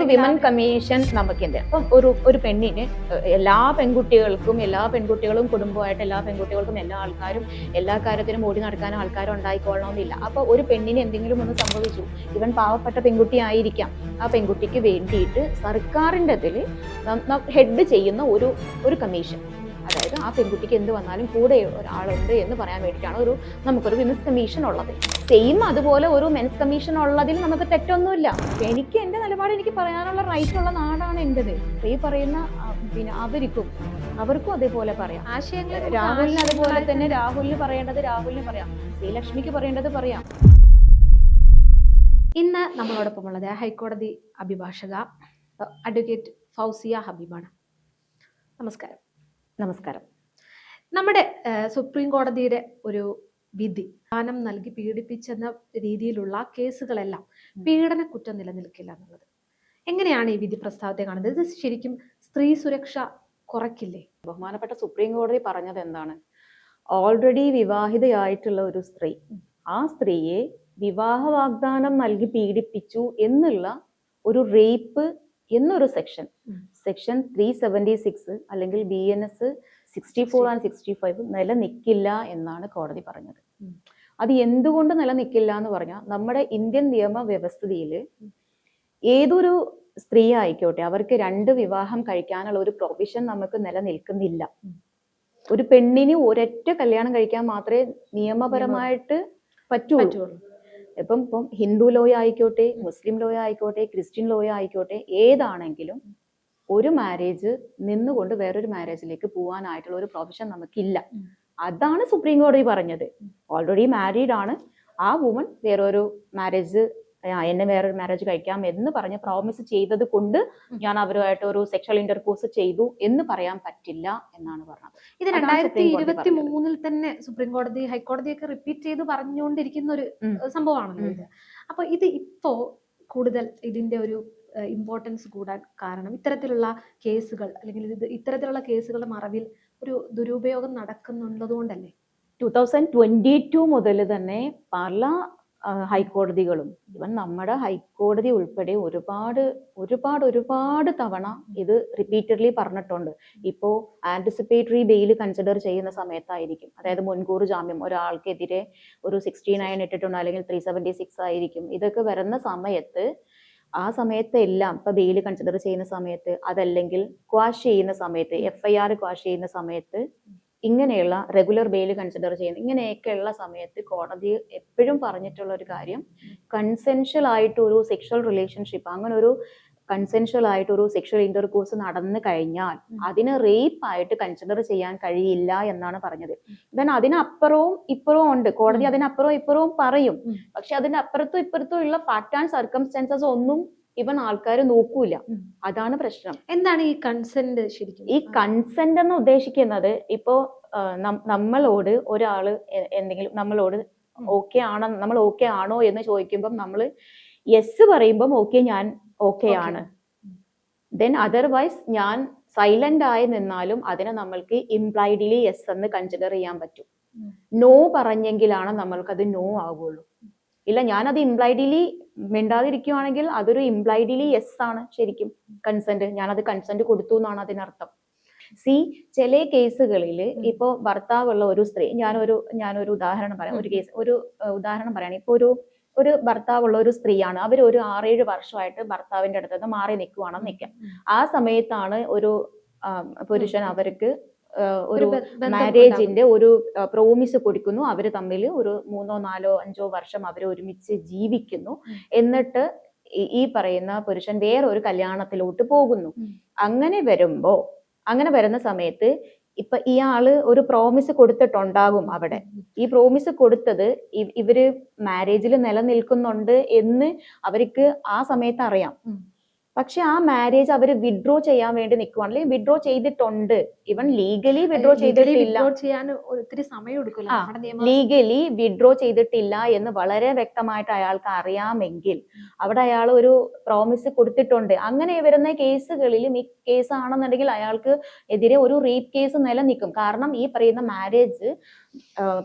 Women commission നമുക്കുണ്ട്. അപ്പം ഒരു പെണ്ണിന് എല്ലാ പെൺകുട്ടികളും കുടുംബമായിട്ട് എല്ലാ പെൺകുട്ടികൾക്കും എല്ലാ ആൾക്കാരും എല്ലാ കാര്യത്തിനും ഓടി നടക്കാൻ ആൾക്കാരും ഉണ്ടായിക്കൊള്ളണമെന്നില്ല. അപ്പൊ ഒരു പെണ്ണിന് എന്തെങ്കിലും ഒന്ന് സംഭവിച്ചു, ഇവൻ പാവപ്പെട്ട പെൺകുട്ടി ആയിരിക്കാം, ആ പെൺകുട്ടിക്ക് വേണ്ടിയിട്ട് സർക്കാരിൻ്റെ ഇതിൽ ഹെഡ് ചെയ്യുന്ന ഒരു കമ്മീഷൻ, അതായത് ആ പെൺകുട്ടിക്ക് എന്ത് വന്നാലും കൂടെ ഒരാളുണ്ട് എന്ന് പറയാൻ വേണ്ടിയിട്ടാണ് നമുക്കൊരു വിമൻസ് കമ്മീഷൻ ഉള്ളത്. സെയിം അതുപോലെ ഒരു മെൻസ് കമ്മീഷൻ ഉള്ളതിൽ നമുക്ക് തെറ്റൊന്നുമില്ല. എനിക്ക് എൻ്റെ നിലപാട് എനിക്ക് പറയാനുള്ള റൈറ്റ് ഉള്ള നാടാണ് എൻ്റെത്. ഈ പറയുന്ന പിന്നെ അവർക്കും അതേപോലെ പറയാം. ആശയങ്ങൾ രാഹുലിന് അതുപോലെ തന്നെ രാഹുലിന് പറയേണ്ടത് രാഹുലിന് പറയാം, ശ്രീലക്ഷ്മിക്ക് പറയേണ്ടത് പറയാം. ഇന്ന് നമ്മളോടൊപ്പമുള്ളത് ഹൈക്കോടതി അഭിഭാഷക അഡ്വക്കേറ്റ് ഫൗസിയ ഹബീബാണ്. നമസ്കാരം. നമസ്കാരം. നമ്മുടെ സുപ്രീം കോടതിയുടെ ഒരു വിധി ദാനം നൽകി പീഡിപ്പിച്ചെന്ന രീതിയിലുള്ള കേസുകളെല്ലാം പീഡന കുറ്റം നിലനിൽക്കില്ല എന്നുള്ളത്, എങ്ങനെയാണ് ഈ വിധി പ്രസ്താവത്തെ കാണുന്നത്? ഇത് ശരിക്കും സ്ത്രീ സുരക്ഷ കുറയ്ക്കില്ലേ? ബഹുമാനപ്പെട്ട സുപ്രീം കോടതി പറഞ്ഞത് എന്താണ്? ഓൾറെഡി വിവാഹിതയായിട്ടുള്ള ഒരു സ്ത്രീ, ആ സ്ത്രീയെ വിവാഹ വാഗ്ദാനം നൽകി പീഡിപ്പിച്ചു എന്നുള്ള ഒരു റേപ്പ് എന്നൊരു സെക്ഷൻ 376 അല്ലെങ്കിൽ BNS 64 and 65 നിലനിൽക്കില്ല എന്നാണ് കോടതി പറഞ്ഞത്. അത് എന്തുകൊണ്ട് നിലനിൽക്കില്ല എന്ന് പറഞ്ഞാൽ, നമ്മുടെ ഇന്ത്യൻ നിയമവ്യവസ്ഥയിൽ ഏതൊരു സ്ത്രീ ആയിക്കോട്ടെ അവർക്ക് 2 വിവാഹം കഴിക്കാനുള്ള ഒരു പ്രൊവിഷൻ നമുക്ക് നിലനിൽക്കുന്നില്ല. ഒരു പെണ്ണിന് ഒരൊറ്റ കല്യാണം കഴിക്കാൻ മാത്രമേ നിയമപരമായിട്ട് പറ്റുള്ളൂ. ഇപ്പം ഹിന്ദു ലോ ആയിക്കോട്ടെ, മുസ്ലിം ലോ ആയിക്കോട്ടെ, ക്രിസ്ത്യൻ ലോ ആയിക്കോട്ടെ, ഏതാണെങ്കിലും ഒരു മാരേജ് നിന്നുകൊണ്ട് വേറൊരു മാരേജിലേക്ക് പോകാനായിട്ടുള്ള ഒരു പ്രൊവിഷൻ നമുക്കില്ല. അതാണ് സുപ്രീം കോടതി പറഞ്ഞത്. ഓൾറെഡി മാരീഡ് ആണ് ആ വുമൺ, വേറൊരു മാരേജ് കഴിക്കാം എന്ന് പറഞ്ഞ് പ്രോമിസ് ചെയ്തത് കൊണ്ട് ഞാൻ അവരുമായിട്ട് ഒരു സെക്ഷൽ ഇന്റർകോഴ്സ് ചെയ്തു എന്ന് പറയാൻ പറ്റില്ല എന്നാണ് പറഞ്ഞത്. ഇത് 2023 തന്നെ സുപ്രീം കോടതി ഹൈക്കോടതിയൊക്കെ റിപ്പീറ്റ് ചെയ്ത് പറഞ്ഞുകൊണ്ടിരിക്കുന്ന ഒരു സംഭവമാണല്ലോ ഇത്. അപ്പൊ ഇത് ഇപ്പോ കൂടുതൽ ഇതിന്റെ ഒരു ഇമ്പോർട്ടൻസ് കൂടാൻ കാരണം ഇത്തരത്തിലുള്ള കേസുകൾ, അല്ലെങ്കിൽ ഇത്തരത്തിലുള്ള കേസുകളുടെ മറവിൽ ഒരു ദുരുപയോഗം നടക്കുന്നുള്ളത് കൊണ്ടല്ലേ? 2022 മുതൽ തന്നെ പല ഹൈക്കോടതികളും, ഇവൻ നമ്മുടെ ഹൈക്കോടതി ഉൾപ്പെടെ ഒരുപാട് തവണ ഇത് റിപ്പീറ്റഡ്ലി പറഞ്ഞിട്ടുണ്ട്. ഇപ്പോൾ ആന്റിസിപ്പേറ്ററി ബെയിൽ കൺസിഡർ ചെയ്യുന്ന സമയത്തായിരിക്കും, അതായത് മുൻകൂർ ജാമ്യം ഒരാൾക്കെതിരെ ഒരു 69 ഇട്ടിട്ടുണ്ട്, അല്ലെങ്കിൽ 376 ആയിരിക്കും. ഇതൊക്കെ വരുന്ന സമയത്ത് ആ സമയത്ത് എല്ലാം ഇപ്പൊ ബെയിൽ കൺസിഡർ ചെയ്യുന്ന സമയത്ത്, അതല്ലെങ്കിൽ ക്വാഷ് ചെയ്യുന്ന സമയത്ത്, FIR ക്വാഷ് ചെയ്യുന്ന സമയത്ത്, ഇങ്ങനെയുള്ള റെഗുലർ ബെയിൽ കൺസിഡർ ചെയ്യുന്ന ഇങ്ങനെയൊക്കെയുള്ള സമയത്ത് കോടതി എപ്പോഴും പറഞ്ഞിട്ടുള്ള ഒരു കാര്യം, കൺസെൻഷ്യൽ ആയിട്ട് ഒരു സെക്ഷൽ റിലേഷൻഷിപ്പ്, അങ്ങനെ ഒരു കൺസെൻഷ്യൽ ആയിട്ട് ഒരു സെക്ഷൽ ഇന്റർകോഴ്സ് നടന്നു കഴിഞ്ഞാൽ അതിന് റേപ്പ് ആയിട്ട് കൺസിഡർ ചെയ്യാൻ കഴിയില്ല എന്നാണ് പറഞ്ഞത്. ദെൻ അതിനപ്പുറവും ഇപ്പുറവും ഉണ്ട്, കോടതി അതിനപ്പുറവും ഇപ്പുറവും പറയും. പക്ഷെ അതിന്റെ അപ്പുറത്തും ഇപ്പുറത്തും ഉള്ള ഫാക്ട് ആൻഡ് സർക്കംസ്റ്റൻസസ് ഒന്നും ഇവൻ ആൾക്കാർ നോക്കൂല. അതാണ് പ്രശ്നം. എന്താണ് ഈ കൺസെന്റ് ശരിക്കും? ഈ കൺസെന്റ് എന്ന് ഉദ്ദേശിക്കുന്നത്, ഇപ്പോ നമ്മളോട് ഒരാള് എന്തെങ്കിലും നമ്മളോട് നമ്മൾ ഓക്കെ ആണോ എന്ന് ചോദിക്കുമ്പം നമ്മൾ യെസ് പറയുമ്പം ഓക്കെ, ഞാൻ ഓക്കെ ആണ്. ദെൻ അതർവൈസ് ഞാൻ സൈലന്റ് ആയി നിന്നാലും അതിനെ നമ്മൾക്ക് ഇംപ്ലൈഡ്ലി യെസ് എന്ന് കൺസിഡർ ചെയ്യാൻ പറ്റും. നോ പറഞ്ഞെങ്കിലാണ് നമ്മൾക്കത് നോ ആകുള്ളൂ. ഇല്ല, ഞാനത് ഇംപ്ലൈഡ്ലി മിണ്ടാതിരിക്കുവാണെങ്കിൽ അതൊരു ഇംപ്ലൈഡ്ലി യെസ് ആണ് ശരിക്കും കൺസെന്റ്. ഞാനത് കൺസെന്റ് കൊടുത്തു എന്നാണ് അതിനർത്ഥം. ചില കേസുകളിൽ ഇപ്പോ ഭർത്താവുള്ള ഒരു സ്ത്രീ, ഞാനൊരു ഉദാഹരണം പറയാം. ഒരു ഉദാഹരണം പറയാണ്. ഇപ്പൊ ഒരു ഭർത്താവുള്ള ഒരു സ്ത്രീയാണ്, അവർ ഒരു 6-7 വർഷമായിട്ട് ഭർത്താവിന്റെ അടുത്ത് നിന്ന് മാറി നിൽക്കുവാണെന്ന് നിൽക്കാം. ആ സമയത്താണ് ഒരു പുരുഷൻ അവർക്ക് ഒരു മാരേജിന്റെ ഒരു പ്രോമിസ് കൊടുക്കുന്നു. അവര് തമ്മിൽ ഒരു 3, 4, 5 വർഷം അവർ ഒരുമിച്ച് ജീവിക്കുന്നു. എന്നിട്ട് ഈ പറയുന്ന പുരുഷൻ വേറൊരു കല്യാണത്തിലോട്ട് പോകുന്നു. അങ്ങനെ വരുന്ന സമയത്ത് ഇപ്പൊ ഇയാള് ഒരു പ്രോമിസ് കൊടുത്തിട്ടുണ്ടാകും അവിടെ. ഈ പ്രോമിസ് കൊടുത്തത് ഇവര് മാരേജിൽ നിലനിൽക്കുന്നുണ്ട് എന്ന് അവർക്ക് ആ സമയത്ത് അറിയാം. പക്ഷെ ആ മാരേജ് അവർ വിഡ്രോ ചെയ്യാൻ വേണ്ടി നിൽക്കുവാണ്, അല്ലെങ്കിൽ വിഡ്രോ ചെയ്തിട്ടുണ്ട്. ഇവൻ ലീഗലി വിഡ്രോ ചെയ്തിട്ടില്ല, ഒത്തിരി സമയം എടുക്കില്ല. ലീഗലി വിഡ്രോ ചെയ്തിട്ടില്ല എന്ന് വളരെ വ്യക്തമായിട്ട് അയാൾക്ക് അറിയാമെങ്കിൽ അവിടെ അയാൾ ഒരു പ്രോമിസ് കൊടുത്തിട്ടുണ്ട്. അങ്ങനെ വരുന്ന കേസുകളിലും ഈ കേസാണെന്നുണ്ടെങ്കിൽ അയാൾക്ക് എതിരെ ഒരു റേപ്പ് കേസ് നിലനിൽക്കും. കാരണം ഈ പറയുന്ന മാരേജ്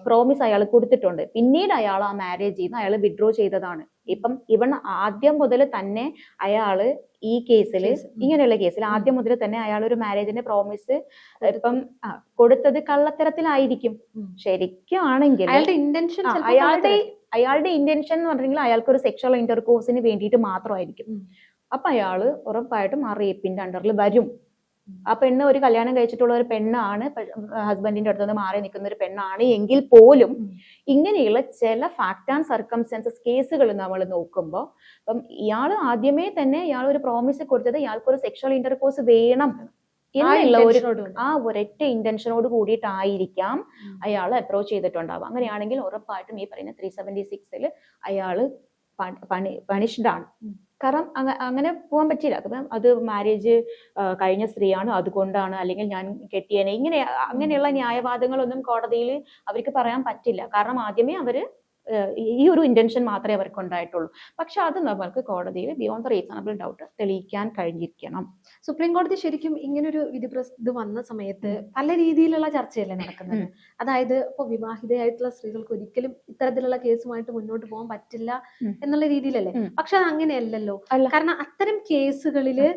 പ്രോമിസ് അയാൾ കൊടുത്തിട്ടുണ്ട്, പിന്നീട് അയാൾ ആ മാരേജിൽ നിന്ന് അയാൾ വിഡ്രോ ചെയ്തതാണ്. ഇപ്പം ഇവൻ ആദ്യം മുതൽ തന്നെ അയാള് ഈ കേസിൽ ഇങ്ങനെയുള്ള കേസിൽ ആദ്യം മുതൽ തന്നെ അയാൾ ഒരു മാരേജിന്റെ പ്രോമിസ് ഇപ്പം കൊടുത്തത് കള്ളത്തരത്തിലായിരിക്കും. ശരിക്കും ആണെങ്കിൽ അയാളുടെ ഇന്റൻഷൻ എന്ന് പറഞ്ഞെങ്കിൽ അയാൾക്ക് ഒരു സെക്ഷൽ ഇന്റർകോഴ്സിന് വേണ്ടിയിട്ട് മാത്രമായിരിക്കും. അപ്പൊ അയാള് ഉറപ്പായിട്ടും ആ റേപ്പിന്റെ അണ്ടറിൽ വരും. ആ പെണ്ണ് ഒരു കല്യാണം കഴിച്ചിട്ടുള്ള ഒരു പെണ്ണാണ്, ഹസ്ബൻഡിന്റെ അടുത്ത് നിന്ന് മാറി നിൽക്കുന്ന ഒരു പെണ്ണാണ് എങ്കിൽ പോലും ഇങ്ങനെയുള്ള ചില ഫാക്ട് ആൻഡ് സർക്കംസ്റ്റൻസസ് കേസുകൾ നമ്മൾ നോക്കുമ്പോൾ ഇപ്പം ഇയാൾ ആദ്യമേ തന്നെ ഇയാൾ ഒരു പ്രോമിസ് കൊടുത്തത് ഇയാൾക്കൊരു സെക്ഷൽ ഇന്റർകോഴ്സ് വേണം എന്നുള്ള ആ ഒരൊറ്റ ഇന്റൻഷനോട് കൂടിയിട്ടായിരിക്കാം അയാൾ അപ്രോച്ച് ചെയ്തിട്ടുണ്ടാവുക. അങ്ങനെയാണെങ്കിൽ ഉറപ്പായിട്ടും ഈ പറയുന്ന 376 അയാള് പണിഷ്ഡ് ആണ്. കാരണം അങ്ങനെ പോകാൻ പറ്റില്ല. അപ്പം അത് മാരേജ് കഴിഞ്ഞ സ്ത്രീയാണ് അതുകൊണ്ടാണ്, അല്ലെങ്കിൽ ഞാൻ കെട്ടിയനെ, അങ്ങനെയുള്ള ന്യായവാദങ്ങളൊന്നും കോടതിയിൽ അവർക്ക് പറയാൻ പറ്റില്ല. കാരണം ആദ്യമേ അവര് ഈ ഒരു ഇന്റൻഷൻ മാത്രമേ അവർക്ക് ഉണ്ടായിട്ടുള്ളൂ. പക്ഷെ അത് നമുക്ക് കോടതിയിൽ ബിയോണ്ട് ദ റീസണബിൾ ഡൗട്ട് തെളിയിക്കാൻ കഴിഞ്ഞിരിക്കണം. സുപ്രീം കോടതി ശരിക്കും ഇങ്ങനൊരു ഇത് വന്ന സമയത്ത് പല രീതിയിലുള്ള ചർച്ചയല്ലേ നടക്കുന്നത്. അതായത് ഇപ്പൊ വിവാഹിതയായിട്ടുള്ള സ്ത്രീകൾക്ക് ഒരിക്കലും ഇത്തരത്തിലുള്ള കേസുമായിട്ട് മുന്നോട്ട് പോകാൻ പറ്റില്ല എന്നുള്ള രീതിയിലല്ലേ. പക്ഷെ അത് അങ്ങനെയല്ലല്ലോ. കാരണം അത്തരം കേസുകളില്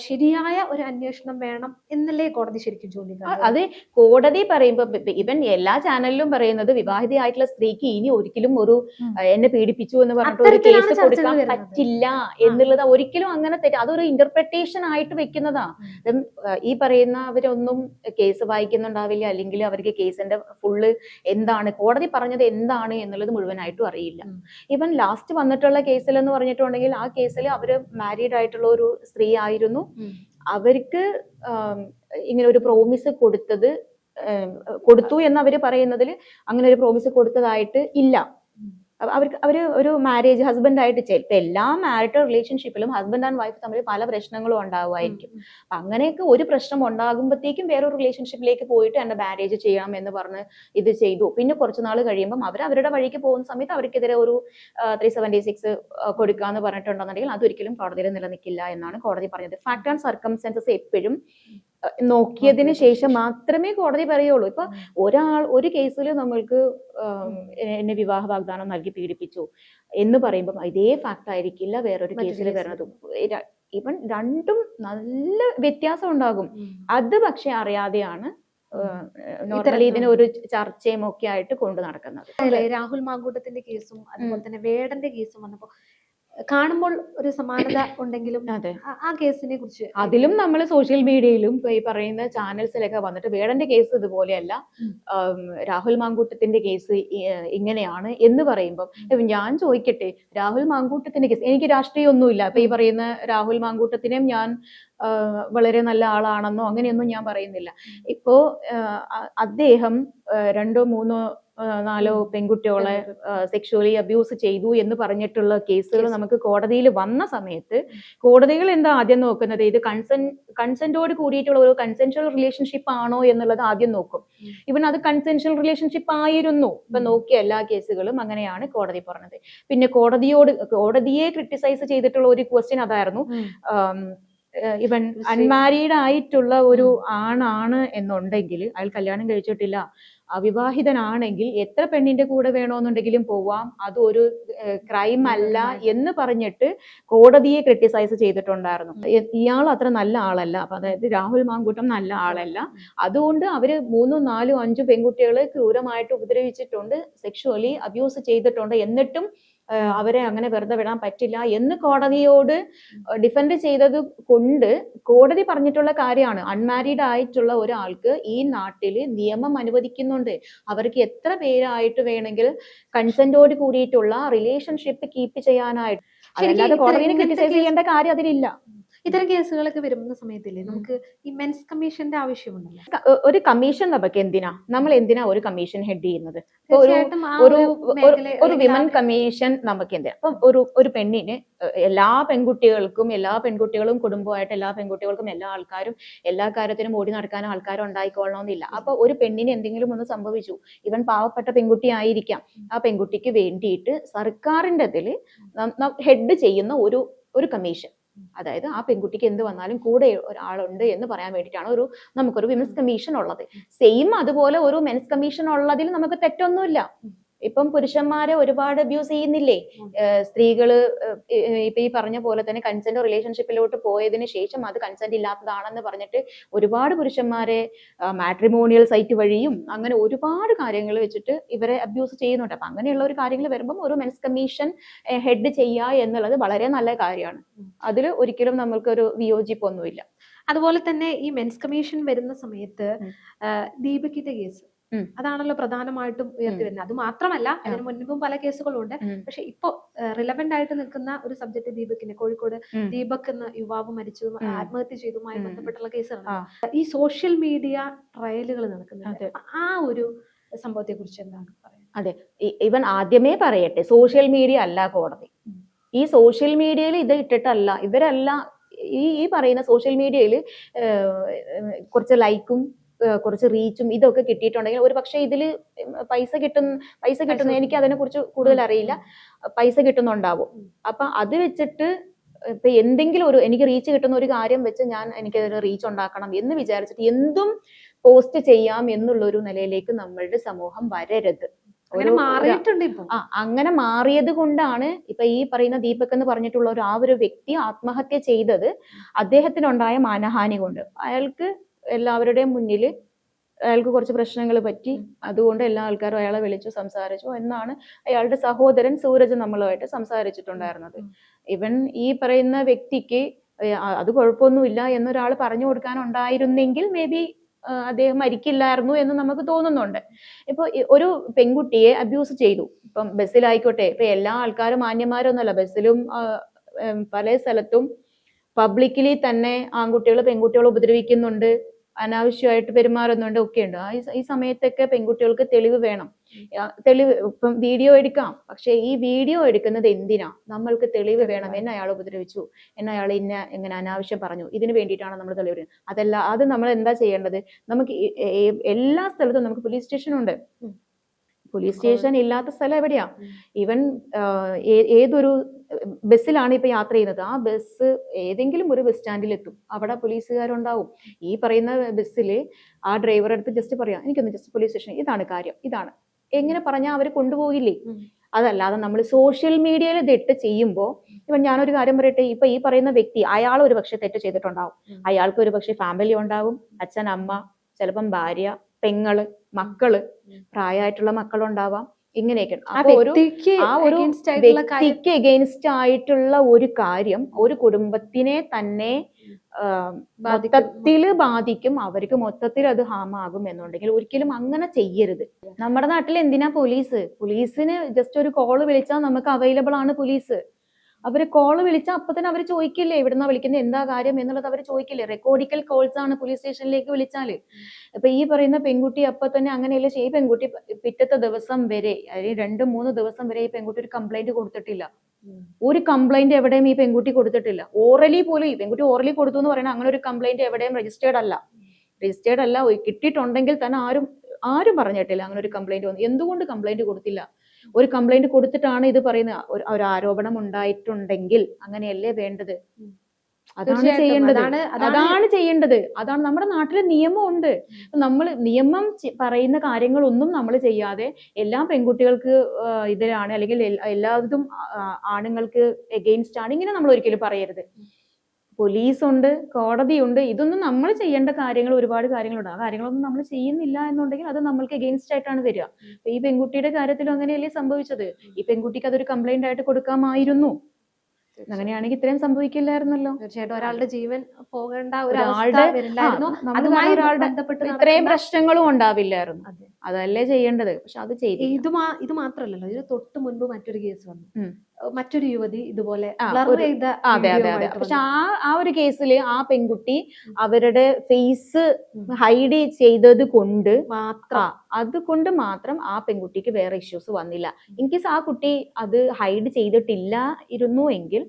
ശരിയായ ഒരു അന്വേഷണം വേണം എന്നല്ലേ കോടതി ശരിക്കും ചൂണ്ടിക്കാട്ടുന്നത്. അത് കോടതി പറയുമ്പോ ഇവൻ എല്ലാ ചാനലിലും പറയുന്നത് വിവാഹിതയായിട്ടുള്ള സ്ത്രീക്ക് ഇനി ഒരിക്കലും ഒരു എന്നെ പീഡിപ്പിച്ചു എന്ന് പറഞ്ഞിട്ട് ഒരു കേസ് കൊടുക്കാൻ പറ്റില്ല എന്നുള്ളത് ഒരിക്കലും അങ്ങനെ അതൊരു ഇന്റർപ്രിട്ടേഷൻ ആയിട്ട് വെക്കുന്നതാ. ഈ പറയുന്നവരൊന്നും കേസ് വായിക്കുന്നുണ്ടാവില്ല, അല്ലെങ്കിൽ അവർക്ക് കേസിന്റെ ഫുള്ള് എന്താണ് കോടതി പറഞ്ഞത് എന്താണ് എന്നുള്ളത് മുഴുവനായിട്ടും അറിയില്ല. ഇവൻ ലാസ്റ്റ് വന്നിട്ടുള്ള കേസിൽ എന്ന് പറഞ്ഞിട്ടുണ്ടെങ്കിൽ ആ കേസിൽ അവര് മാരീഡ് ആയിട്ടുള്ള ഒരു സ്ത്രീ ആയിരുന്നു. അവർക്ക് ഇങ്ങനെ ഒരു പ്രോമിസ് കൊടുത്തു എന്ന് അവര് പറയുന്നതിൽ അങ്ങനെ ഒരു പ്രോമിസ് കൊടുത്തതായിട്ട് ഇല്ല. അവര് ഒരു മാരേജ് ഹസ്ബൻഡ് ആയിട്ട് ഇപ്പൊ എല്ലാ മാരിറ്റൽ റിലേഷൻഷിപ്പിലും ഹസ്ബൻഡ് ആൻഡ് വൈഫ് തമ്മിൽ പല പ്രശ്നങ്ങളും ഉണ്ടാവുമായിരിക്കും. അപ്പൊ അങ്ങനെയൊക്കെ ഒരു പ്രശ്നം ഉണ്ടാകുമ്പോഴത്തേക്കും വേറൊരു റിലേഷൻഷിപ്പിലേക്ക് പോയിട്ട് എന്റെ മാരേജ് ചെയ്യാം എന്ന് പറഞ്ഞ് ഇത് ചെയ്തു. പിന്നെ കുറച്ചു നാൾ കഴിയുമ്പോൾ അവരുടെ വഴിക്ക് പോകുന്ന സമയത്ത് അവർക്കെതിരെ ഒരു 376 കൊടുക്കാന്ന് പറഞ്ഞിട്ടുണ്ടെന്നുണ്ടെങ്കിൽ അതൊരിക്കലും കോടതിയിൽ നിലനിൽക്കില്ല എന്നാണ് കോടതി പറഞ്ഞത്. ഫാക്ട് ആൻഡ് സർക്കംസ്റ്റൻസസ് എപ്പോഴും നോക്കിയതിന് ശേഷം മാത്രമേ കോടതി പറയുള്ളൂ. ഇപ്പൊ ഒരു കേസിൽ നമ്മൾക്ക് എന്നെ വിവാഹ വാഗ്ദാനം നൽകി പീഡിപ്പിച്ചു എന്ന് പറയുമ്പോൾ ഇതേ ഫാക്ട് ആയിരിക്കില്ല വേറൊരു കേസിൽ വരുന്നതും. ഇവൻ രണ്ടും നല്ല വ്യത്യാസം ഉണ്ടാകും. അത് പക്ഷെ അറിയാതെയാണ് നോർമലി ഇതിന് ഒരു ചർച്ചയും ഒക്കെ ആയിട്ട് കൊണ്ടു നടക്കുന്നത്. രാഹുൽ മാങ്കൂട്ടത്തിന്റെ കേസും അതുപോലെ തന്നെ വേടന്റെ കേസും വന്നപ്പോ കാണുമ്പോൾ ഒരു സമാനത ഉണ്ടെങ്കിലും ആ കേസിനെ കുറിച്ച് അതിലും നമ്മൾ സോഷ്യൽ മീഡിയയിലും ഈ പറയുന്ന ചാനൽസിലൊക്കെ വന്നിട്ട് വേടന്റെ കേസ് ഇതുപോലെയല്ല, രാഹുൽ മാങ്കൂട്ടത്തിന്റെ കേസ് ഇങ്ങനെയാണ് എന്ന് പറയുമ്പോൾ ഞാൻ ചോദിക്കട്ടെ, രാഹുൽ മാങ്കൂട്ടത്തിന്റെ കേസ് എനിക്ക് രാഷ്ട്രീയമൊന്നുമില്ല. ഇപ്പൊ ഈ പറയുന്ന രാഹുൽ മാങ്കൂട്ടത്തിനെയും ഞാൻ വളരെ നല്ല ആളാണെന്നോ അങ്ങനെയൊന്നും ഞാൻ പറയുന്നില്ല. ഇപ്പോ അദ്ദേഹം 2, 3, 4 പെൺകുട്ടികളെ സെക്ഷുവലി അബ്യൂസ് ചെയ്തു എന്ന് പറഞ്ഞിട്ടുള്ള കേസുകൾ നമുക്ക് കോടതിയിൽ വന്ന സമയത്ത് കോടതികൾ എന്താ ആദ്യം നോക്കുന്നത്? ഇത് കൺസെന്റോട് കൂടിയിട്ടുള്ള ഒരു കൺസെൻഷ്വൽ റിലേഷൻഷിപ്പ് ആണോ എന്നുള്ളത് ആദ്യം നോക്കും. ഇവൻ അത് കൺസെൻഷ്വൽ റിലേഷൻഷിപ്പ് ആയിരുന്നു. ഇപ്പൊ നോക്കിയ എല്ലാ കേസുകളും അങ്ങനെയാണ് കോടതി പറഞ്ഞത്. പിന്നെ കോടതിയെ ക്രിട്ടിസൈസ് ചെയ്തിട്ടുള്ള ഒരു ക്വസ്റ്റ്യൻ അതായിരുന്നു, ഇവൻ അൺമാരീഡ് ആയിട്ടുള്ള ഒരു ആണാണ് എന്നുണ്ടെങ്കിൽ, അയാൾ കല്യാണം കഴിച്ചിട്ടില്ല, അവിവാഹിതനാണെങ്കിൽ എത്ര പെണ്ണിന്റെ കൂടെ വേണമെന്നുണ്ടെങ്കിലും പോവാം, അത് ഒരു ക്രൈം അല്ല എന്ന് പറഞ്ഞിട്ട് കോടതിയെ ക്രിട്ടിസൈസ് ചെയ്തിട്ടുണ്ടായിരുന്നു. ഇയാൾ അത്ര നല്ല ആളല്ല, അപ്പൊ അതായത് രാഹുൽ മാങ്കൂട്ടം നല്ല ആളല്ല, അതുകൊണ്ട് അവര് 3, 4, 5 പെൺകുട്ടികളെ ക്രൂരമായിട്ട് ഉപദ്രവിച്ചിട്ടുണ്ട്, സെക്ഷുവലി അബ്യൂസ് ചെയ്തിട്ടുണ്ട്, എന്നിട്ടും അവരെ അങ്ങനെ വെറുതെ വിടാൻ പറ്റില്ല എന്ന് കോടതിയോട് ഡിഫെൻഡ് ചെയ്തത് കൊണ്ട് കോടതി പറഞ്ഞിട്ടുള്ള കാര്യമാണ്, അൺമാരീഡ് ആയിട്ടുള്ള ഒരാൾക്ക് ഈ നാട്ടിൽ നിയമം അനുവദിക്കുന്നുണ്ട്, അവർക്ക് എത്ര പേരായിട്ട് വേണമെങ്കിൽ കൺസെന്റോട് കൂടിയിട്ടുള്ള റിലേഷൻഷിപ്പ് കീപ്പ് ചെയ്യാനായിട്ട്. അതല്ലാതെ കോടതിനെ ക്രിട്ടിസൈസ് ചെയ്യേണ്ട കാര്യം അതിലില്ല. ഇത്തരം കേസുകളൊക്കെ വരുന്ന സമയത്തില്ലേ നമുക്ക് ഈ മെൻസ് കമ്മീഷന്റെ ആവശ്യമുണ്ടല്ലോ. ഒരു കമ്മീഷൻ നമുക്ക് നമ്മൾ എന്തിനാ ഒരു കമ്മീഷൻ ഹെഡ് ചെയ്യുന്നത്? ഒരു വിമൻ കമ്മീഷൻ നമുക്ക് എന്തിനാ? അപ്പം ഒരു പെണ്ണിന് എല്ലാ പെൺകുട്ടികളും കുടുംബമായിട്ട് എല്ലാ പെൺകുട്ടികൾക്കും എല്ലാ കാര്യത്തിനും ഓടി നടക്കാനും ആൾക്കാരും ഉണ്ടായിക്കൊള്ളണമെന്നില്ല. അപ്പൊ ഒരു പെണ്ണിന് എന്തെങ്കിലും ഒന്ന് സംഭവിച്ചു, ഇവൻ പാവപ്പെട്ട പെൺകുട്ടി ആയിരിക്കാം, ആ പെൺകുട്ടിക്ക് വേണ്ടിയിട്ട് സർക്കാരിൻ്റെ അതിൽ ഹെഡ് ചെയ്യുന്ന ഒരു കമ്മീഷൻ, അതായത് ആ പെൺകുട്ടിക്ക് എന്ത് വന്നാലും കൂടെ ഒരാളുണ്ട് എന്ന് പറയാൻ വേണ്ടിയിട്ടാണ് നമുക്കൊരു വിമൻസ് കമ്മീഷൻ ഉള്ളത്. സെയിം അതുപോലെ ഒരു മെൻസ് കമ്മീഷൻ ഉള്ളതിൽ നമുക്ക് തെറ്റൊന്നുമില്ല. ഇപ്പം പുരുഷന്മാരെ ഒരുപാട് അബ്യൂസ് ചെയ്യുന്നില്ലേ? സ്ത്രീകള് ഇപ്പൊ ഈ പറഞ്ഞ പോലെ തന്നെ കൺസെന്റ് റിലേഷൻഷിപ്പിലോട്ട് പോയതിനു ശേഷം അത് കൺസെന്റ് ഇല്ലാത്തതാണെന്ന് പറഞ്ഞിട്ട് ഒരുപാട് പുരുഷന്മാരെ മാട്രിമോണിയൽ സൈറ്റ് വഴിയും അങ്ങനെ ഒരുപാട് കാര്യങ്ങൾ വെച്ചിട്ട് ഇവരെ അബ്യൂസ് ചെയ്യുന്നുണ്ട്. അപ്പൊ അങ്ങനെയുള്ള ഒരു കാര്യങ്ങൾ വരുമ്പം ഒരു മെൻസ് കമ്മീഷൻ ഹെഡ് ചെയ്യുക എന്നുള്ളത് വളരെ നല്ല കാര്യമാണ്. അതിൽ ഒരിക്കലും നമ്മൾക്കൊരു വിയോജിപ്പൊന്നുമില്ല. അതുപോലെ തന്നെ ഈ മെൻസ് കമ്മീഷൻ വരുന്ന സമയത്ത് ദീപകിന്റെ കേസ് അതാണല്ലോ പ്രധാനമായിട്ടും ഉയർത്തി വരുന്നത്. അത് മാത്രമല്ല, അതിന് മുൻപും പല കേസുകളുണ്ട്. പക്ഷെ ഇപ്പൊ റിലവന്റ് ആയിട്ട് നിൽക്കുന്ന ഒരു സബ്ജക്ട് ദീപകിന്റെ, കോഴിക്കോട് ദീപക് എന്ന യുവാവ് മരിച്ചതും ആത്മഹത്യ ചെയ്തതുമായി ബന്ധപ്പെട്ടുള്ള കേസാണ്. ഈ സോഷ്യൽ മീഡിയ ട്രയലുകൾ നടക്കുന്നുണ്ട്. ആ ഒരു സംഭവത്തെ കുറിച്ച് എന്താണ് പറയുന്നത്? അതെ, ഇവൻ ആദ്യമേ പറയട്ടെ, സോഷ്യൽ മീഡിയ അല്ല കോടതി. ഈ സോഷ്യൽ മീഡിയയിൽ ഇത് ഇട്ടിട്ടല്ല, ഇവരല്ല ഈ പറയുന്ന സോഷ്യൽ മീഡിയയിൽ കുറച്ച് ലൈക്കും കുറച്ച് റീച്ചും ഇതൊക്കെ കിട്ടിയിട്ടുണ്ടെങ്കിൽ ഒരു പക്ഷെ ഇതില് പൈസ കിട്ടുന്ന എനിക്ക് അതിനെ കുറിച്ച് കൂടുതൽ അറിയില്ല, പൈസ കിട്ടുന്നുണ്ടാവും. അപ്പൊ അത് വെച്ചിട്ട് ഇപ്പൊ എന്തെങ്കിലും എനിക്ക് റീച്ച് കിട്ടുന്ന ഒരു കാര്യം വെച്ച് എനിക്കതിന് റീച്ച് ഉണ്ടാക്കണം എന്ന് വിചാരിച്ചിട്ട് എന്തും പോസ്റ്റ് ചെയ്യാം എന്നുള്ള ഒരു നിലയിലേക്ക് നമ്മളുടെ സമൂഹം വരരുത്. അങ്ങനെ മാറിയത് കൊണ്ടാണ് ഇപ്പൊ ഈ പറയുന്ന ദീപക് എന്ന് പറഞ്ഞിട്ടുള്ള ഒരു വ്യക്തി ആത്മഹത്യ ചെയ്തത്. അദ്ദേഹത്തിനുണ്ടായ മാനഹാനി കൊണ്ട് അയാൾക്ക് എല്ലാവരുടെയും മുന്നിൽ അയാൾക്ക് കുറച്ച് പ്രശ്നങ്ങൾ പറ്റി, അതുകൊണ്ട് എല്ലാ ആൾക്കാരും അയാളെ വിളിച്ചു സംസാരിച്ചു എന്നാണ് അയാളുടെ സഹോദരൻ സൂരജ് നമ്മളുമായിട്ട് സംസാരിച്ചിട്ടുണ്ടായിരുന്നത്. ഇവൻ ഈ പറയുന്ന വ്യക്തിക്ക് അത് കുഴപ്പമൊന്നുമില്ല എന്നൊരാൾ പറഞ്ഞു കൊടുക്കാനുണ്ടായിരുന്നെങ്കിൽ മേ ബി അദ്ദേഹം മരിക്കില്ലായിരുന്നു എന്ന് നമുക്ക് തോന്നുന്നുണ്ട്. ഇപ്പൊ ഒരു പെൺകുട്ടിയെ അബ്യൂസ് ചെയ്തു, ഇപ്പം ബസ്സിലായിക്കോട്ടെ, ഇപ്പൊ എല്ലാ ആൾക്കാരും മാന്യന്മാരൊന്നുമല്ല, ബസ്സിലും പല സ്ഥലത്തും പബ്ലിക്കലി തന്നെ ആൺകുട്ടികൾ പെൺകുട്ടികളെ ഉപദ്രവിക്കുന്നുണ്ട്, അനാവശ്യമായിട്ട് പെരുമാറുന്നുണ്ട്, ഒക്കെ ഉണ്ട്. ഈ സമയത്തൊക്കെ പെൺകുട്ടികൾക്ക് തെളിവ് വേണം. ഇപ്പം വീഡിയോ എടുക്കാം, പക്ഷെ ഈ വീഡിയോ എടുക്കുന്നത് എന്തിനാ? നമ്മൾക്ക് തെളിവ് വേണം. എന്നെ അയാൾ ഉപദ്രവിച്ചു, എന്നെ അയാൾ എങ്ങനെ അനാവശ്യം പറഞ്ഞു, ഇതിന് വേണ്ടിയിട്ടാണ് നമ്മൾ തെളിവ് വരുന്നത്. അതല്ല, അത് നമ്മൾ എന്താ ചെയ്യേണ്ടത്? നമുക്ക് എല്ലാ സ്ഥലത്തും നമുക്ക് പോലീസ് സ്റ്റേഷൻ ഉണ്ട്. പോലീസ് സ്റ്റേഷൻ ഇല്ലാത്ത സ്ഥലം എവിടെയാ? ഈവൻ ഏതൊരു ബസ്സിലാണ് ഇപ്പൊ യാത്ര ചെയ്യുന്നത്, ആ ബസ് ഏതെങ്കിലും ഒരു ബസ് സ്റ്റാൻഡിൽ എത്തും, അവിടെ പോലീസുകാരുണ്ടാവും. ഈ പറയുന്ന ബസ്സില് ആ ഡ്രൈവറെ അടുത്ത് ജസ്റ്റ് പറയാം, എനിക്കൊന്ന് ജസ്റ്റ് പോലീസ് സ്റ്റേഷൻ, ഇതാണ് കാര്യം, ഇതാണ് എങ്ങനെ പറഞ്ഞാൽ അവർ കൊണ്ടുപോകില്ലേ? അതല്ലാതെ നമ്മൾ സോഷ്യൽ മീഡിയയിൽ ഇതിട്ട് ചെയ്യുമ്പോൾ, ഇപ്പൊ ഞാനൊരു കാര്യം പറയട്ടെ, ഇപ്പൊ ഈ പറയുന്ന വ്യക്തി അയാൾ ഒരു പക്ഷെ തെറ്റ് ചെയ്തിട്ടുണ്ടാവും, അയാൾക്ക് ഒരു പക്ഷെ ഫാമിലി ഉണ്ടാവും, അച്ഛൻ, അമ്മ, ചിലപ്പം ഭാര്യ, പെങ്ങള്, മക്കള്, പ്രായമായിട്ടുള്ള മക്കളുണ്ടാവാം, ഇങ്ങനെയൊക്കെ. അപ്പൊ ഒരു വ്യക്തിക്ക് എഗെയിൻസ്റ്റ് ആയിട്ടുള്ള ഒരു കാര്യം ഒരു കുടുംബത്തിനെ തന്നെ മൊത്തത്തില് ബാധിക്കും, അവർക്ക് മൊത്തത്തിൽ അത് ഹാമാകും എന്നുണ്ടെങ്കിൽ ഒരിക്കലും അങ്ങനെ ചെയ്യരുത്. നമ്മുടെ നാട്ടിൽ എന്തിനാ പോലീസിന് ജസ്റ്റ് ഒരു കോള് വിളിച്ചാൽ നമുക്ക് അവൈലബിൾ ആണ് പോലീസ്. അവര് കോള് വിളിച്ചാൽ അപ്പൊ തന്നെ അവർ ചോദിക്കില്ലേ എവിടുന്നാ വിളിക്കുന്നത്, എന്താ കാര്യം എന്നുള്ളത് അവർ ചോദിക്കില്ലേ. റെക്കോർഡിക്കൽ കോൾസ് ആണ് പോലീസ് സ്റ്റേഷനിലേക്ക് വിളിച്ചാല്. അപ്പൊ ഈ പറയുന്ന പെൺകുട്ടി അപ്പൊ തന്നെ അങ്ങനെയല്ല ഈ പെൺകുട്ടി പിറ്റത്തെ ദിവസം വരെ, അല്ലെങ്കിൽ 2-3 ദിവസം വരെ ഈ പെൺകുട്ടി ഒരു കംപ്ലൈന്റ് കൊടുത്തിട്ടില്ല. ഒരു കംപ്ലൈന്റ് എവിടെയും ഈ പെൺകുട്ടി കൊടുത്തിട്ടില്ല. ഓറലി പോലും ഈ പെൺകുട്ടി ഓറലി കൊടുത്തു എന്ന് പറയുന്നത് അങ്ങനെ ഒരു കംപ്ലൈന്റ് എവിടെയും രജിസ്റ്റേർഡ് അല്ല. കിട്ടിയിട്ടുണ്ടെങ്കിൽ തന്നെ ആരും പറഞ്ഞിട്ടില്ല അങ്ങനെ ഒരു കംപ്ലൈന്റ് വന്നു. എന്തുകൊണ്ട് കംപ്ലൈന്റ് കൊടുത്തില്ല? ഒരു കംപ്ലൈന്റ് കൊടുത്തിട്ടാണ് ഇത് പറയുന്നത്. ഒരു ആരോപണം ഉണ്ടായിട്ടുണ്ടെങ്കിൽ അങ്ങനെയല്ലേ വേണ്ടത്? അതാണ് ചെയ്യേണ്ടത്. അതാണ് നമ്മുടെ നാട്ടില് നിയമമുണ്ട്. നമ്മൾ നിയമം പറയുന്ന കാര്യങ്ങളൊന്നും നമ്മൾ ചെയ്യാതെ എല്ലാ പെൺകുട്ടികൾക്ക് ഇതിലാണ്, അല്ലെങ്കിൽ എല്ലാതും ആണുങ്ങൾക്ക് എഗെയിൻസ്റ്റ് ആണ്, ഇങ്ങനെ നമ്മൾ ഒരിക്കലും പറയരുത്. പോലീസുണ്ട്, കോടതിയുണ്ട്, ഇതൊന്നും നമ്മൾ ചെയ്യേണ്ട കാര്യങ്ങൾ ഒരുപാട് കാര്യങ്ങളുണ്ട്. ആ കാര്യങ്ങളൊന്നും നമ്മൾ ചെയ്യുന്നില്ല എന്നുണ്ടെങ്കിൽ അത് നമ്മൾക്ക് എഗെയിൻസ്റ്റ് ആയിട്ടാണ് വരിക. ഈ പെൺകുട്ടിയുടെ കാര്യത്തിലും അങ്ങനെയല്ലേ സംഭവിച്ചത്? ഈ പെൺകുട്ടിക്ക് അതൊരു കംപ്ലൈന്റ് ആയിട്ട് കൊടുക്കാമായിരുന്നു. അങ്ങനെയാണെങ്കിൽ ഇത്രയും സംഭവിക്കില്ലായിരുന്നല്ലോ. തീർച്ചയായിട്ടും ഒരാളുടെ ജീവൻ പോകേണ്ട ഇത്രയും പ്രശ്നങ്ങളും ഉണ്ടാവില്ലായിരുന്നു. അതല്ലേ ചെയ്യേണ്ടത്. പക്ഷെ അത് ചെയ്തു. ഇത് മാത്രല്ലല്ലോ, ഇത് തൊട്ട് മുൻപ് മറ്റൊരു കേസ് വന്നു, മറ്റൊരു യുവതി ഇതുപോലെ. അതെ. പക്ഷെ ആ ഒരു കേസില് ആ പെൺകുട്ടി അവരുടെ ഫേസ് ഹൈഡ് ചെയ്തത് കൊണ്ട് മാത്രം ആ പെൺകുട്ടിക്ക് വേറെ ഇഷ്യൂസ് വന്നില്ല. ഇൻകേസ് ആ കുട്ടി അത് ഹൈഡ് ചെയ്തിട്ടില്ലായിരുന്നു എങ്കിൽ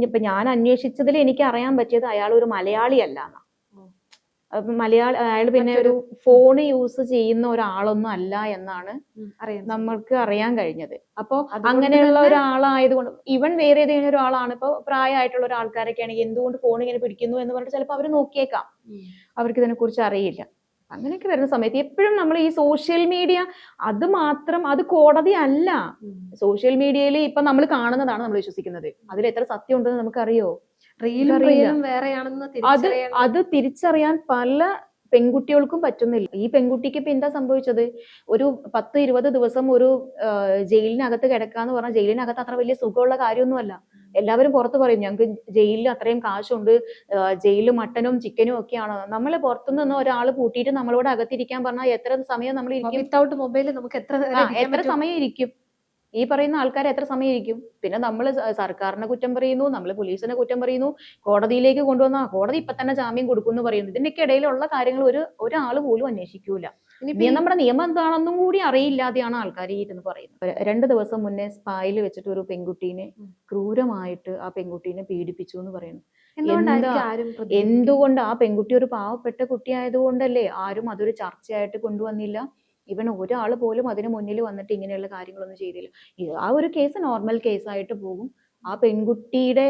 ഇപ്പൊ ഞാൻ അന്വേഷിച്ചതിൽ എനിക്ക് അറിയാൻ പറ്റിയത് അയാൾ ഒരു മലയാളി അല്ല. അയാൾ പിന്നെ ഒരു ഫോൺ യൂസ് ചെയ്യുന്ന ഒരാളൊന്നും അല്ല എന്നാണ് നമ്മൾക്ക് അറിയാൻ കഴിഞ്ഞത്. അപ്പൊ അങ്ങനെയുള്ള ഒരാളായതുകൊണ്ട്, ഇവൻ വേറെ ഏതെങ്കിലും ഒരാളാണ്, ഇപ്പൊ പ്രായമായിട്ടുള്ള ഒരാൾക്കാരൊക്കെ ആണെങ്കിൽ എന്തുകൊണ്ട് ഫോൺ ഇങ്ങനെ പിടിക്കുന്നു എന്ന് പറഞ്ഞിട്ട് ചിലപ്പോൾ അവർ നോക്കിയേക്കാം, അവർക്ക് ഇതിനെ കുറിച്ച് അറിയില്ല. അങ്ങനെയൊക്കെ വരുന്ന സമയത്ത് എപ്പോഴും നമ്മൾ ഈ സോഷ്യൽ മീഡിയ അത് മാത്രം, അത് കോടതി അല്ല. സോഷ്യൽ മീഡിയയിൽ ഇപ്പൊ നമ്മൾ കാണുന്നതാണ് നമ്മൾ വിശ്വസിക്കുന്നത്. അതിൽ എത്ര സത്യം ഉണ്ടെന്ന് നമുക്കറിയോ? അത് തിരിച്ചറിയാൻ പല പെൺകുട്ടികൾക്കും പറ്റുന്നില്ല. ഈ പെൺകുട്ടിക്ക് ഇപ്പൊ എന്താ സംഭവിച്ചത്? ഒരു 10-20 ദിവസം ഒരു ജയിലിനകത്ത് കിടക്കാന്ന് പറഞ്ഞാൽ ജയിലിനകത്ത് അത്ര വലിയ സുഖമുള്ള കാര്യമൊന്നുമല്ല. എല്ലാവരും പുറത്ത് പറയും ഞങ്ങൾക്ക് ജയിലിൽ അത്രയും കാശുണ്ട്, ജയിലിൽ മട്ടനും ചിക്കനും ഒക്കെയാണ്. നമ്മള് പുറത്തുനിന്ന് ഒരാൾ പൂട്ടിയിട്ട് നമ്മളോട് അകത്തിരിക്കാൻ പറഞ്ഞാൽ എത്ര സമയം നമ്മൾ ഇരിക്കും? വിത്തൗട്ട് മൊബൈൽ നമുക്ക് എത്ര സമയം ഇരിക്കും? ഈ പറയുന്ന ആൾക്കാർ എത്ര സമയം ഇരിക്കും? പിന്നെ നമ്മൾ സർക്കാരിനെ കുറ്റം പറയുന്നു, നമ്മൾ പോലീസിനെ കുറ്റം പറയുന്നു, കോടതിയിലേക്ക് കൊണ്ടുവന്ന കോടതി ഇപ്പൊ തന്നെ ജാമ്യം കൊടുക്കുന്നു പറയുന്നു. ഇതിന്റെയൊക്കെ ഇടയിലുള്ള കാര്യങ്ങൾ ഒരാൾ പോലും അന്വേഷിക്കൂല. നമ്മുടെ നിയമം എന്താണെന്നും കൂടി അറിയില്ലാതെയാണ് ആൾക്കാർ ഇരുന്ന് പറയുന്നത്. 2 ദിവസം മുന്നേ സ്പായിൽ വെച്ചിട്ട് ഒരു പെൺകുട്ടീനെ ക്രൂരമായിട്ട് ആ പെൺകുട്ടീനെ പീഡിപ്പിച്ചു എന്ന് പറയുന്നു. എന്തുകൊണ്ട്? ആ പെൺകുട്ടി ഒരു പാവപ്പെട്ട കുട്ടി ആയതുകൊണ്ടല്ലേ ആരും അതൊരു ചർച്ചയായിട്ട് കൊണ്ടുവന്നില്ല. ഇവൻ ഒരാൾ പോലും അതിന് മുന്നിൽ വന്നിട്ട് ഇങ്ങനെയുള്ള കാര്യങ്ങളൊന്നും ചെയ്തില്ല. ആ ഒരു കേസ് നോർമൽ കേസായിട്ട് പോകും. ആ പെൺകുട്ടിയുടെ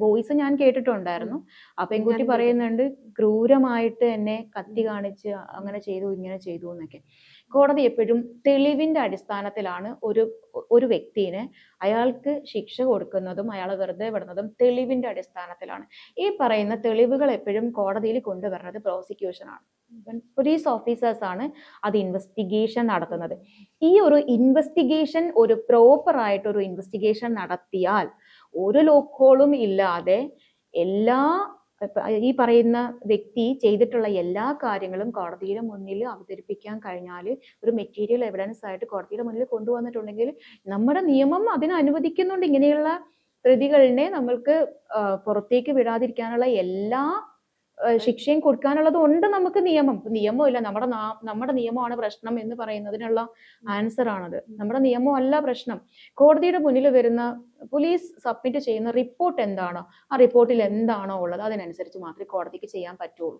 വോയിസ് ഞാൻ കേട്ടിട്ടുണ്ടായിരുന്നു. ആ പെൺകുട്ടി പറയുന്നുണ്ട് ക്രൂരമായിട്ട് എന്നെ കത്തി കാണിച്ച് അങ്ങനെ ചെയ്തു ഇങ്ങനെ ചെയ്തു എന്നൊക്കെ. കോടതി എപ്പോഴും തെളിവിന്റെ അടിസ്ഥാനത്തിലാണ് ഒരു വ്യക്തിനെ അയാൾക്ക് ശിക്ഷ കൊടുക്കുന്നതും അയാളെ വെറുതെ വിടുന്നതും തെളിവിന്റെ അടിസ്ഥാനത്തിലാണ്. ഈ പറയുന്ന തെളിവുകൾ എപ്പോഴും കോടതിയിൽ കൊണ്ടുവരുന്നത് പ്രോസിക്യൂഷനാണ്, പോലീസ് ഓഫീസേഴ്സ് ആണ് അത് ഇൻവെസ്റ്റിഗേഷൻ നടത്തുന്നത്. ഈ ഒരു ഇൻവെസ്റ്റിഗേഷൻ ഒരു പ്രോപ്പർ ആയിട്ട് ഒരു ഇൻവെസ്റ്റിഗേഷൻ നടത്തിയാൽ ഒരു ലോക്കോളും ഇല്ലാതെ ഈ പറയുന്ന വ്യക്തി ചെയ്തിട്ടുള്ള എല്ലാ കാര്യങ്ങളും കോടതിയുടെ മുന്നിൽ അവതരിപ്പിക്കാൻ കഴിഞ്ഞാൽ, ഒരു മെറ്റീരിയൽ എവിഡൻസ് ആയിട്ട് കോടതിയുടെ മുന്നിൽ കൊണ്ടുവന്നിട്ടുണ്ടെങ്കിൽ നമ്മുടെ നിയമം അതിന് അനുവദിക്കുന്നുണ്ട്. ഇങ്ങനെയുള്ള പ്രതികളിനെ നമ്മൾക്ക് പുറത്തേക്ക് വിടാതിരിക്കാനുള്ള എല്ലാ ശിക്ഷയും കൊടുക്കാനുള്ളത് ഉണ്ട് നമുക്ക് നിയമമില്ല. നമ്മുടെ നിയമമാണ് പ്രശ്നം എന്ന് പറയുന്നതിനുള്ള ആൻസർ ആണത്. നമ്മുടെ നിയമമല്ല പ്രശ്നം. കോടതിയുടെ മുന്നിൽ വരുന്ന പോലീസ് സബ്മിറ്റ് ചെയ്യുന്ന റിപ്പോർട്ട് എന്താണോ ആ റിപ്പോർട്ടിൽ എന്താണോ ഉള്ളത് അതിനനുസരിച്ച് മാത്രമേ കോടതിക്ക് ചെയ്യാൻ പറ്റുള്ളൂ.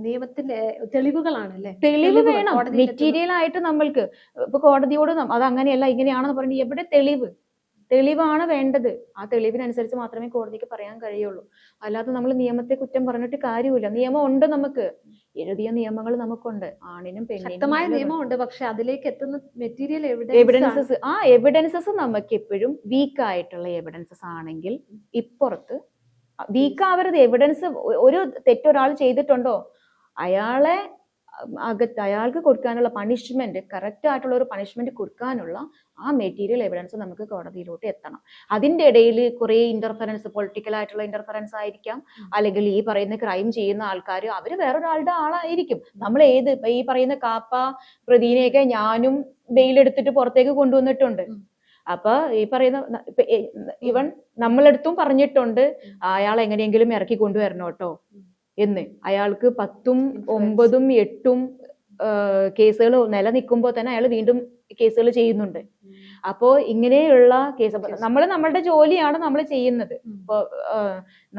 നിയമത്തിന്റെ തെളിവുകളാണ്, തെളിവ് വേണം. മെറ്റീരിയൽ ആയിട്ട് നമ്മൾക്ക് ഇപ്പൊ കോടതിയോട് അത് അങ്ങനെയല്ല ഇങ്ങനെയാണെന്ന് പറഞ്ഞാൽ എവിടെ തെളിവാണ് വേണ്ടത്. ആ തെളിവിനനുസരിച്ച് മാത്രമേ കോടതിക്ക് പറയാൻ കഴിയുള്ളൂ. അല്ലാതെ നമ്മൾ നിയമത്തെ കുറ്റം പറഞ്ഞിട്ട് കാര്യമില്ല. നിയമം ഉണ്ട്, നമുക്ക് എഴുതിയ നിയമങ്ങൾ നമുക്കുണ്ട്. ആണിനും പെണ്ണിനും നിയമമുണ്ട്. പക്ഷെ അതിലേക്ക് എത്തുന്ന മെറ്റീരിയൽ എവിഡൻസസ്, ആ എവിഡൻസസ് നമുക്ക് എപ്പോഴും വീക്ക് ആയിട്ടുള്ള എവിഡൻസസ് ആണെങ്കിൽ ഇപ്പുറത്ത് വീക്ക് ആവരുത്. എവിഡൻസ് ഒരു തെറ്റൊരാൾ ചെയ്തിട്ടുണ്ടോ അയാൾക്ക് കൊടുക്കാനുള്ള പണിഷ്മെന്റ്, കറക്റ്റ് ആയിട്ടുള്ള ഒരു പണിഷ്മെന്റ് കൊടുക്കാനുള്ള ആ മെറ്റീരിയൽ എവിഡൻസ് നമുക്ക് കോടതിയിലോട്ട് എത്തണം. അതിന്റെ ഇടയിൽ കുറെ ഇന്റർഫറൻസ്, പൊളിറ്റിക്കൽ ആയിട്ടുള്ള ഇന്റർഫറൻസ് ആയിരിക്കാം, അല്ലെങ്കിൽ ഈ പറയുന്ന ക്രൈം ചെയ്യുന്ന ആൾക്കാർ അവര് വേറൊരാളുടെ ആളായിരിക്കും. നമ്മൾ ഈ പറയുന്ന കാപ്പ പ്രതിനെയൊക്കെ ഞാനും ബെയിലെടുത്തിട്ട് പുറത്തേക്ക് കൊണ്ടുവന്നിട്ടുണ്ട്. അപ്പൊ ഈ പറയുന്ന ഇവൻ നമ്മളെടുത്തും പറഞ്ഞിട്ടുണ്ട് അയാൾ എങ്ങനെയെങ്കിലും ഇറക്കി കൊണ്ടുവരണം കേട്ടോ എന്ന്. അയാൾക്ക് 10ഉം 9ഉം 8ഉം കേസുകൾ നിലനിൽക്കുമ്പോൾ തന്നെ അയാൾ വീണ്ടും കേസുകൾ ചെയ്യുന്നുണ്ട്. അപ്പോ ഇങ്ങനെയുള്ള കേസ് നമ്മളുടെ ജോലിയാണ് നമ്മൾ ചെയ്യുന്നത്. ഇപ്പൊ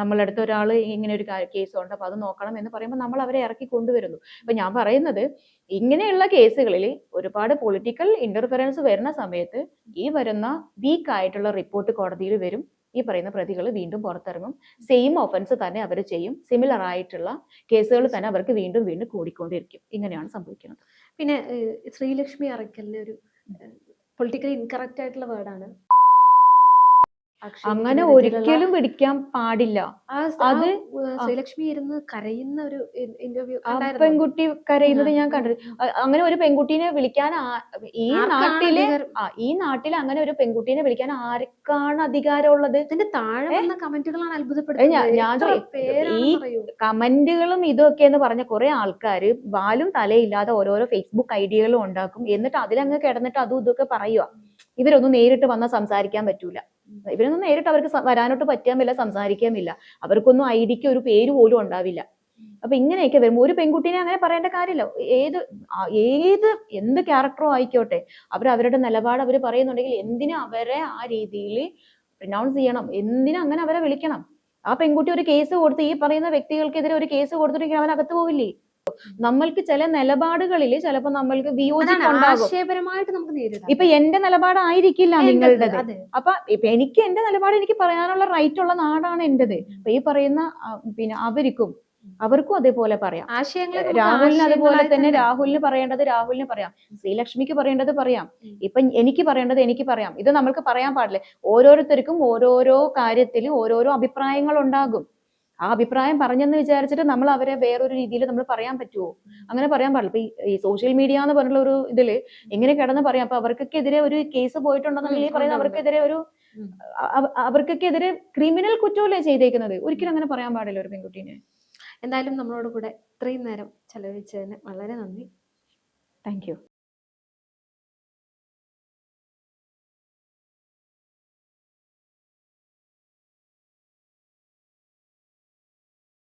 നമ്മളടുത്ത് ഒരാൾ ഇങ്ങനെ ഒരു കേസുണ്ട് അപ്പൊ അത് നോക്കണം എന്ന് പറയുമ്പോൾ നമ്മൾ അവരെ ഇറക്കി കൊണ്ടുവരുന്നു. അപ്പൊ ഞാൻ പറയുന്നത് ഇങ്ങനെയുള്ള കേസുകളിൽ ഒരുപാട് പൊളിറ്റിക്കൽ ഇന്റർഫറൻസ് വരുന്ന സമയത്ത് ഈ വരുന്ന വീക്ക് ആയിട്ടുള്ള റിപ്പോർട്ട് കോടതിയിൽ വരും. ഈ പറയുന്ന പ്രതികൾ വീണ്ടും പുറത്തിറങ്ങും. സെയിം ഒഫൻസ് തന്നെ അവർ ചെയ്യും. സിമിലർ ആയിട്ടുള്ള കേസുകൾ തന്നെ അവർക്ക് വീണ്ടും വീണ്ടും കൂടിക്കൊണ്ടിരിക്കും. ഇങ്ങനെയാണ് സംഭവിക്കുന്നത്. പിന്നെ ശ്രീലക്ഷ്മി അറക്കലിന്റെ ഒരു പൊളിറ്റിക്കലി ഇൻകറക്റ്റ് ആയിട്ടുള്ള വേർഡാണ് അങ്ങനെ ഒരിക്കലും പിടിക്കാൻ പാടില്ല. അത് ശ്രീലക്ഷ്മി ഇരുന്ന് കരയുന്ന ഒരു ഇന്റർവ്യൂ, പെൺകുട്ടി കരയുന്നത് ഞാൻ കണ്ടത്. അങ്ങനെ ഒരു പെൺകുട്ടീനെ വിളിക്കാൻ ഈ നാട്ടിൽ അങ്ങനെ ഒരു പെൺകുട്ടീനെ വിളിക്കാൻ ആർക്കാണ് അധികാരമുള്ളത്? ഇതിന്റെ താഴെ വന്ന കമന്റുകളാണ് അത്ഭുതപ്പെടുന്നത്. ഈ കമന്റുകളും ഇതൊക്കെ എന്ന് പറഞ്ഞ കുറെ ആൾക്കാര് ബാലും തലയില്ലാതെ ഓരോരോ ഫേസ്ബുക്ക് ഐഡിയകളും ഉണ്ടാക്കും. എന്നിട്ട് അതിലങ്ങ് കിടന്നിട്ട് അതും ഇതൊക്കെ പറയുക. ഇവരൊന്നും നേരിട്ട് വന്നാൽ സംസാരിക്കാൻ പറ്റൂല. ഇവരൊന്നും നേരിട്ട് അവർക്ക് വരാനോട്ട് പറ്റാമില്ല, സംസാരിക്കാമില്ല. അവർക്കൊന്നും ഐഡിക്ക് ഒരു പേര് പോലും ഉണ്ടാവില്ല. അപ്പൊ ഇങ്ങനെയൊക്കെ വരുമ്പോൾ ഒരു പെൺകുട്ടീനെ അങ്ങനെ പറയേണ്ട കാര്യമില്ല. എന്ത് ക്യാരക്ടറോ ആയിക്കോട്ടെ, അവരുടെ നിലപാട് അവർ പറയുന്നുണ്ടെങ്കിൽ എന്തിനാ അവരെ ആ രീതിയിൽ പ്രൊനൗൺസ് ചെയ്യണം? എന്തിനാ അങ്ങനെ അവരെ വിളിക്കണം? ആ പെൺകുട്ടി ഒരു കേസ് കൊടുത്ത് ഈ പറയുന്ന വ്യക്തികൾക്കെതിരെ ഒരു കേസ് കൊടുത്തിട്ടുണ്ടെങ്കിൽ അവൻ അകത്ത് പോവില്ലേ? നമ്മൾക്ക് ചില നിലപാടുകളിൽ ചിലപ്പോ നമ്മൾക്ക് ആശയപരമായിട്ട് നമുക്ക് നേരിടാം. ഇപ്പൊ എന്റെ നിലപാടായിരിക്കില്ല നിങ്ങളുടേത്. അപ്പൊ എനിക്ക് എന്റെ നിലപാട് എനിക്ക് പറയാനുള്ള റൈറ്റ് ഉള്ള നാടാണ് എന്റേത്. അപ്പൊ ഈ പറയുന്ന പിന്നെ അവർക്കും അവർക്കും അതേപോലെ പറയാം. ആശയങ്ങളെ രാഹുലിന് അതുപോലെ തന്നെ രാഹുലിന് പറയേണ്ടത് രാഹുലിന് പറയാം, ശ്രീലക്ഷ്മിക്ക് പറയേണ്ടത് പറയാം, ഇപ്പൊ എനിക്ക് പറയേണ്ടത് എനിക്ക് പറയാം. ഇത് നമ്മൾക്ക് പറയാൻ പാടില്ല. ഓരോരുത്തർക്കും ഓരോരോ കാര്യത്തിലും ഓരോരോ അഭിപ്രായങ്ങൾ ഉണ്ടാകും. ആ അഭിപ്രായം പറഞ്ഞെന്ന് വിചാരിച്ചിട്ട് നമ്മൾ അവരെ വേറൊരു രീതിയിൽ നമ്മൾ പറയാൻ പറ്റുമോ? അങ്ങനെ പറയാൻ പാടില്ല. ഇപ്പൊ ഈ സോഷ്യൽ മീഡിയ എന്ന് പറഞ്ഞുള്ള ഒരു ഇതില് എങ്ങനെ കിടന്ന് പറയാം. അപ്പൊ അവർക്കൊക്കെതിരെ ഒരു കേസ് പോയിട്ടുണ്ടെന്നുണ്ടെങ്കിൽ പറയുന്നത് അവർക്കെതിരെ ഒരു അവർക്കൊക്കെതിരെ ക്രിമിനൽ കുറ്റമല്ലേ ചെയ്തേക്കുന്നത്. ഒരിക്കലും അങ്ങനെ പറയാൻ പാടില്ല ഒരു പെൺകുട്ടീനെ. എന്തായാലും നമ്മളോട് കൂടെ ഇത്രയും നേരം ചെലവഴിച്ചതിന് വളരെ നന്ദി. Thank you.